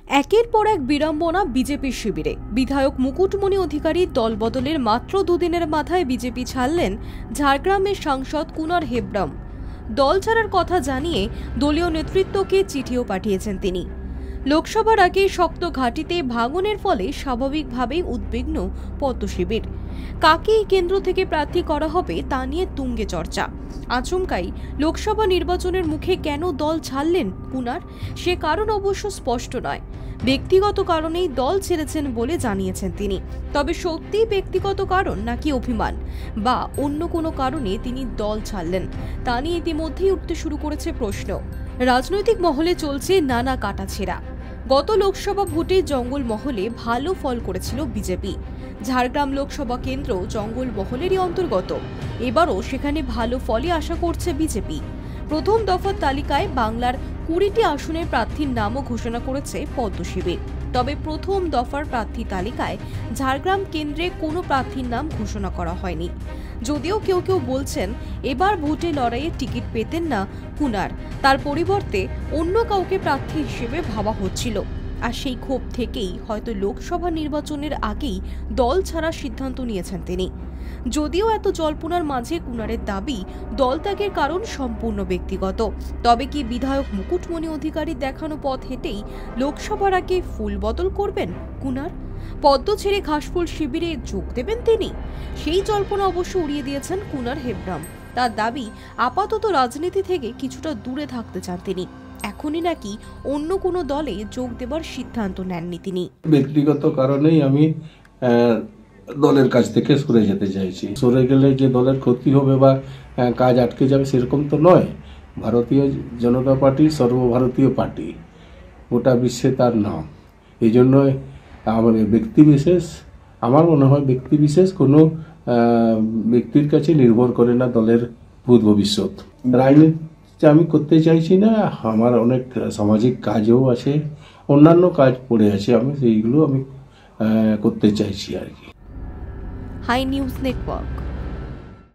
একের পর এক বিড়ম্বনা বিজেপির শিবিরে। বিধায়ক মুকুটমণি অধিকারীর দলবদলের মাত্র দুদিনের মাথায় বিজেপি ছাড়লেন ঝাড়গ্রামের সাংসদ কুনার হেমব্রম। দল ছাড়ার কথা জানিয়ে দলীয় নেতৃত্বকে চিঠিও পাঠিয়েছেন তিনি। লোকসভার আগে শক্ত ঘাঁটিতে ভাঙনের ফলে স্বাভাবিকভাবেই উদ্বিগ্ন পদ্ম শিবির। কাকে কেন্দ্র থেকে প্রার্থী করা হবে তা নিয়ে তুঙ্গে চর্চা। আচমকাই লোকসভা নির্বাচনের মুখে কেন দল ছাড়লেন কুনার, সে কারণ অবশ্য স্পষ্ট নয়। ব্যক্তিগত কারণেই দল ছেড়েছেন বলে জানিয়েছেন তিনি। তবে সত্যি ব্যক্তিগত কারণ নাকি অভিমান বা অন্য কোনো কারণে তিনি দল ছাড়লেন তা নিয়ে ইতিমধ্যেই উঠতে শুরু করেছে প্রশ্ন। রাজনৈতিক মহলে চলছে নানা কাটাছেঁড়া। গত লোকসভা ভোটে জঙ্গল মহলে ভালো ফল করেছিল বিজেপি। ঝাড়গ্রাম লোকসভা কেন্দ্র জঙ্গল মহলেরই অন্তর্গত। এবারও সেখানে ভালো ফলই আশা করছে বিজেপি। প্রথম দফার তালিকায় বাংলার 20টি আসনের প্রার্থীর নামও ঘোষণা করেছে পদ্ম শিবির। তবে প্রথম দফার প্রার্থী তালিকায় ঝাড়গ্রাম কেন্দ্রে কোনো প্রার্থীর নাম ঘোষণা করা হয়নি। যদিও কেউ কেউ বলছেন এবার ভোটে লড়াইয়ে টিকিট পেতেন না কুনার, তার পরিবর্তে অন্য কাউকে প্রার্থী হিসেবে ভাবা হচ্ছিল। আর সেই ক্ষোভ থেকেই হয়তো লোকসভা নির্বাচনের আগেই দল ছাড়ার সিদ্ধান্ত নিয়েছেন তিনি। যদিও এত জল্পনার মাঝে কুনারের দাবি দল ত্যাগের কারণ সম্পূর্ণ ব্যক্তিগত। তবে কি বিধায়ক মুকুটমণি অধিকারীর দেখানো পথ হেঁটেই লোকসভার আগে ফুল বদল করবেন কুনার? পদ্ম ছেড়ে ঘাসফুল শিবিরে যোগ দেবেন তিনি? সেই জল্পনা অবশ্য উড়িয়ে দিয়েছেন কুনার হেমব্রম। তার দাবি আপাতত রাজনীতি থেকে কিছুটা দূরে থাকতে চান তিনি। এখনই নাকি অন্য কোনো দলে যোগ দেবার সিদ্ধান্ত নেননি তিনি। ব্যক্তিগত কারণেই আমি দলের কাছ থেকে সরে যেতে চাইছি। সরে গেলে যে দলের ক্ষতি হবে বা কাজ আটকে যাবে সেরকম তো নয়। ভারতীয় জনতা পার্টি সর্বভারতীয় পার্টি, গোটা বিশ্বে তার নাম। এই জন্য আমার মনে হয় ব্যক্তিবিশেষ কোনো ব্যক্তির কাছে নির্ভর করে না দলের ভূত ভবিষ্যৎ। রাজনীতি আমি করতে চাইছি না। আমার অনেক সামাজিক কাজও আছে, অন্যান্য কাজ পড়ে আছে, আমি সেইগুলো করতে চাইছি আর কি। Hi news network.